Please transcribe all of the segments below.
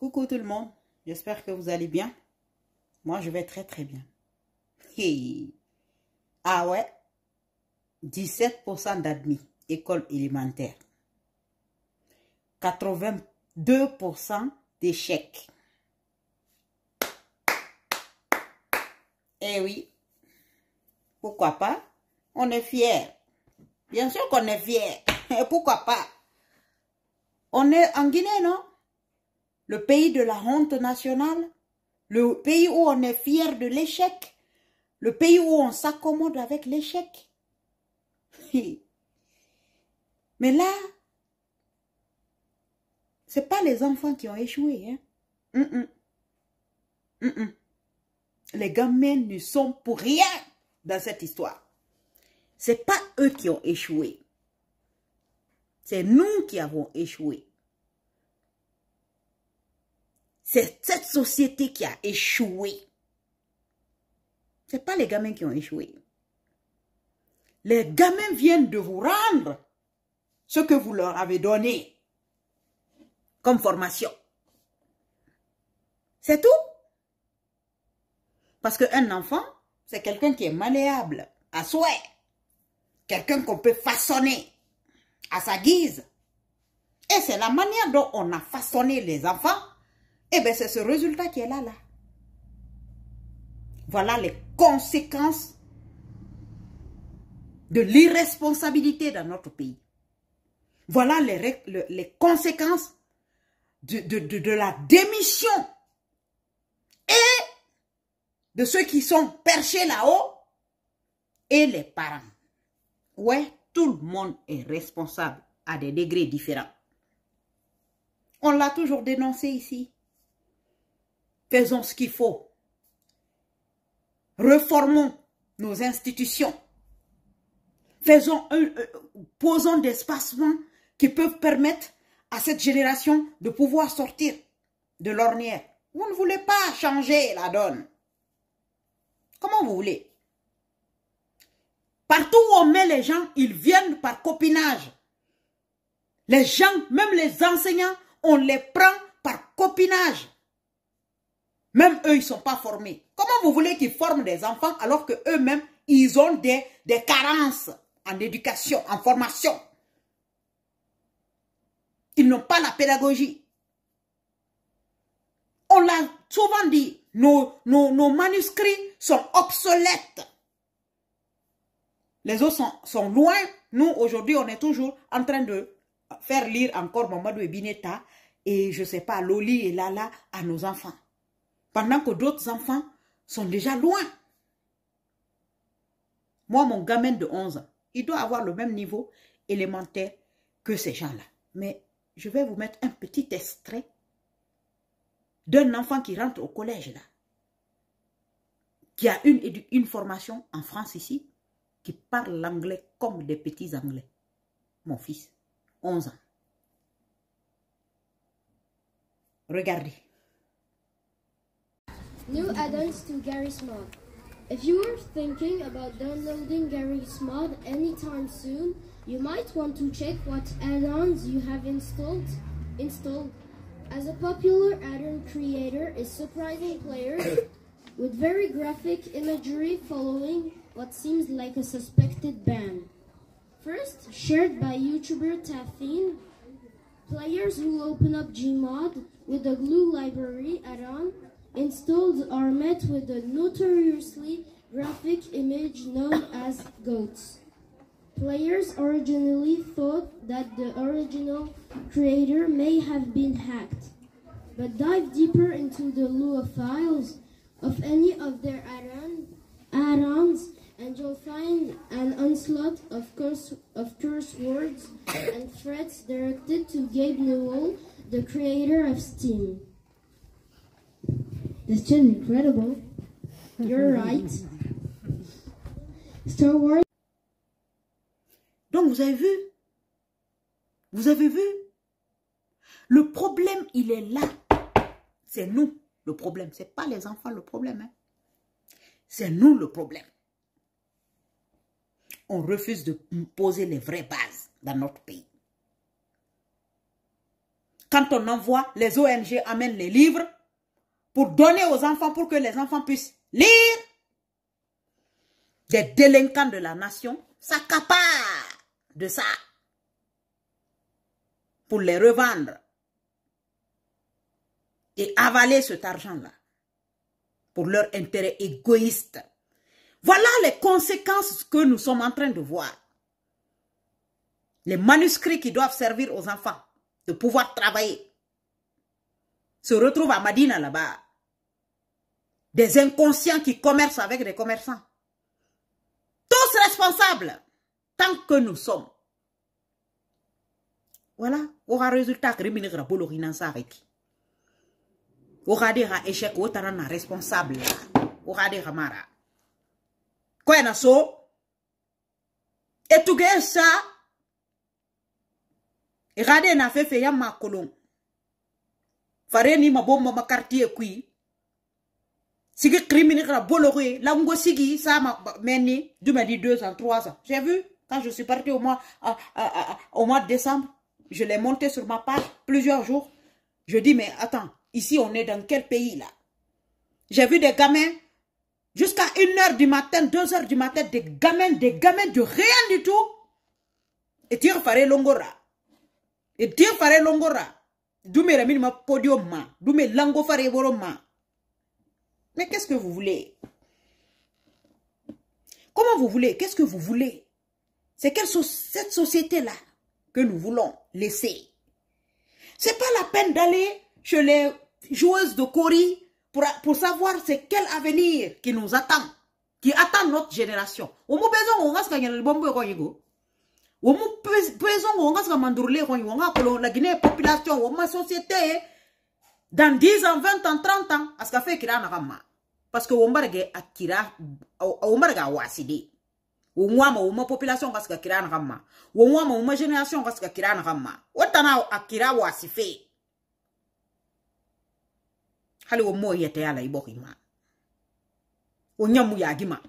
Coucou tout le monde, j'espère que vous allez bien. Moi, je vais très très bien. Hey. Ah ouais, 17% d'admis, école élémentaire. 82% d'échecs. Eh oui, pourquoi pas? On est fiers. Bien sûr qu'on est fiers. Et pourquoi pas? On est en Guinée, non? Le pays de la honte nationale. Le pays où on est fier de l'échec. Le pays où on s'accommode avec l'échec. Mais là, c'est pas les enfants qui ont échoué. Hein? Les gamins ne sont pour rien dans cette histoire. C'est pas eux qui ont échoué. C'est nous qui avons échoué. C'est cette société qui a échoué. C'est pas les gamins qui ont échoué. Les gamins viennent de vous rendre ce que vous leur avez donné comme formation. C'est tout. Parce qu'un enfant, c'est quelqu'un qui est malléable, à souhait. Quelqu'un qu'on peut façonner à sa guise. Et c'est la manière dont on a façonné les enfants. Et bien c'est ce résultat qui est là. Voilà les conséquences de l'irresponsabilité dans notre pays. Voilà les conséquences de la démission et de ceux qui sont perchés là-haut et les parents. Ouais, tout le monde est responsable à des degrés différents. On l'a toujours dénoncé ici. Faisons ce qu'il faut. Reformons nos institutions. Posons des espacements qui peuvent permettre à cette génération de pouvoir sortir de l'ornière. Vous ne voulez pas changer la donne. Comment vous voulez? Partout où on met les gens, ils viennent par copinage. Les gens, même les enseignants, on les prend par copinage. Même eux, ils ne sont pas formés. Comment vous voulez qu'ils forment des enfants alors qu'eux-mêmes, ils ont des carences en éducation, en formation? Ils n'ont pas la pédagogie. On l'a souvent dit, nos manuscrits sont obsolètes. Les autres sont loin. Nous, aujourd'hui, on est toujours en train de faire lire encore Mamadou et Bineta et je ne sais pas, Loli et Lala à nos enfants. Pendant que d'autres enfants sont déjà loin. Moi, mon gamin de 11 ans, il doit avoir le même niveau élémentaire que ces gens-là. Mais je vais vous mettre un petit extrait d'un enfant qui rentre au collège là, qui a une formation en France ici, qui parle l'anglais comme des petits anglais. Mon fils, 11 ans. Regardez. New add-ons to Garry's Mod. If you are thinking about downloading Garry's Mod anytime soon, you might want to check what add-ons you have installed. As a popular add-on creator is surprising players with very graphic imagery following what seems like a suspected ban. First, shared by YouTuber Taffin, players who open up Gmod with the Glue library add-on installed are met with a notoriously graphic image known as goats. Players originally thought that the original creator may have been hacked, but dive deeper into the Lua files of any of their add-ons and you'll find an onslaught of curse words and threats directed to Gabe Newell, the creator of Steam. That's just incredible. You're right. Star Wars. Donc vous avez vu? Vous avez vu? Le problème, il est là. C'est nous le problème. Ce n'est pas les enfants le problème. Hein? C'est nous le problème. On refuse de poser les vraies bases dans notre pays. quand on envoie, les ONG amènent les livres pour donner aux enfants, pour que les enfants puissent lire. Des délinquants de la nation s'accaparent de ça pour les revendre et avaler cet argent-là pour leur intérêt égoïste. Voilà les conséquences que nous sommes en train de voir. Les manuscrits qui doivent servir aux enfants de pouvoir travailler se retrouvent à Madina là-bas. Des inconscients qui commercent avec des commerçants. Tous responsables, tant que nous sommes. Voilà, aura résultat que nous avons aura des échecs, aura des responsables, aura des ramara. Quoi na so? Et tout ça, et regardez na fait ya ma colon. Fare ni ma bomba ma quartier qui. Sigi criminel la boloré, la ngo sigi ça ma meni, du m'a dit 2 ans, 3 ans. J'ai vu quand je suis parti au mois de décembre, je l'ai monté sur ma page plusieurs jours. Je dis mais attends, ici on est dans quel pays là? J'ai vu des gamins jusqu'à 1h du matin, 2h du matin, des gamins de rien du tout. Et tire fare longora. Et tire fare longora. Doume la minima podium ma. Doume lango fare boroma. Mais qu'est-ce que vous voulez? Comment vous voulez? Qu'est-ce que vous voulez? C'est cette société-là que nous voulons laisser. C'est pas la peine d'aller chez les joueuses de Kori pour savoir c'est quel avenir qui nous attend, qui attend notre génération. On m'a besoin on va se gagner le bon boy. On m'a besoin on va se mandurler on va la Guinée population, on ma société dans 10 ans, 20 ans, 30 ans, à ce qu'a fait Kira Narama. Parce que on va Akira, on va wasidi. On ma population parce que Kira Narama. On ma génération parce que Kira Narama. Otana Akira wasife. Hali wo mo yete ala ibokima. Onyamu yagima.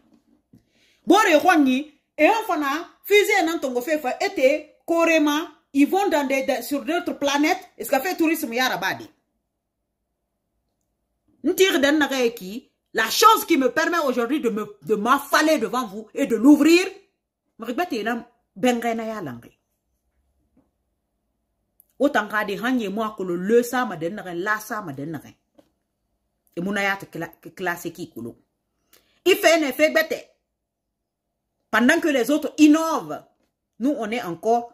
Bore kwani et enfin fusée nan tongo fefa était carrément ils vont sur d'autres planètes et ce qu'a fait tourisme yarabadi. La chose qui me permet aujourd'hui de m'affaler devant vous et de l'ouvrir, autant qu'à des hanyé moi que le sa ma denere, la sa ma denere. Et mon ayat classé qui coulou. Il fait un effet bête. Pendant que les autres innovent, nous on est encore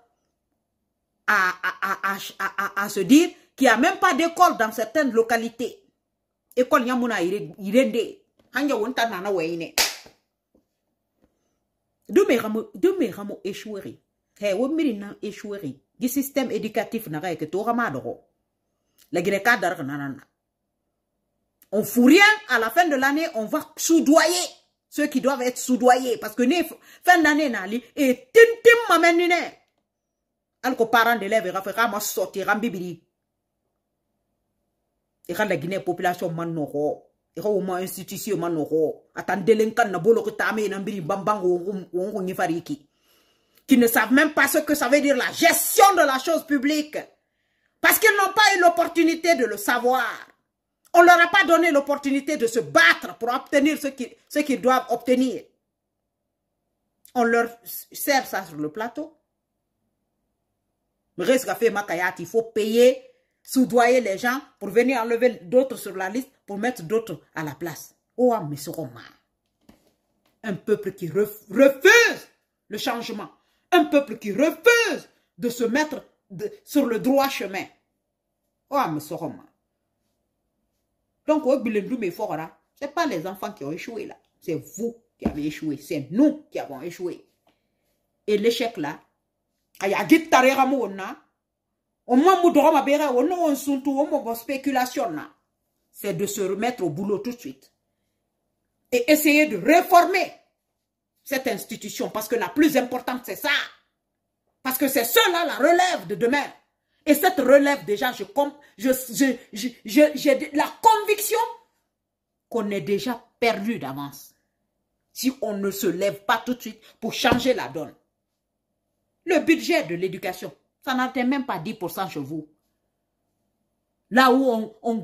à se dire qu'il n'y a même pas d'école dans certaines localités. École Yamuna irende. Hanya wonta nana weine. De mes rameaux échoués. Hey, wo mirina échoué. Du système éducatif n'a rien que tout ramadoro. La Greka d'arc nanana. On fout rien, à la fin de l'année, on va soudoyer ceux qui doivent être soudoyés. Parce que fin d'année, nali, et tintim m'amenine. Alors parents d'élèves, il va faire sortir en bibili. Et quand la Guinée population manoro, et quand au moins institution manoro, attendez l'incan na bolo que tamé n'ambiri bambang ou nifariki, qui ne savent même pas ce que ça veut dire la gestion de la chose publique, parce qu'ils n'ont pas eu l'opportunité de le savoir. On leur a pas donné l'opportunité de se battre pour obtenir ce qu'ils doivent obtenir. On leur sert ça sur le plateau. Le reste qu'a fait Makayat, il faut payer, soudoyer les gens pour venir enlever d'autres sur la liste pour mettre d'autres à la place. Oh, mais ce roman. Un peuple qui refuse le changement. Un peuple qui refuse de se mettre sur le droit chemin. Oh, mais ce roman. Donc, ce n'est pas les enfants qui ont échoué là. C'est vous qui avez échoué. C'est nous qui avons échoué. Et l'échec là, c'est de se remettre au boulot tout de suite. Et essayer de réformer cette institution. Parce que la plus importante, c'est ça. Parce que c'est cela la relève de demain. Et cette relève, déjà, j'ai la conviction qu'on est déjà perdu d'avance. Si on ne se lève pas tout de suite pour changer la donne. Le budget de l'éducation, ça n'atteint même pas 10% chez vous. Là où on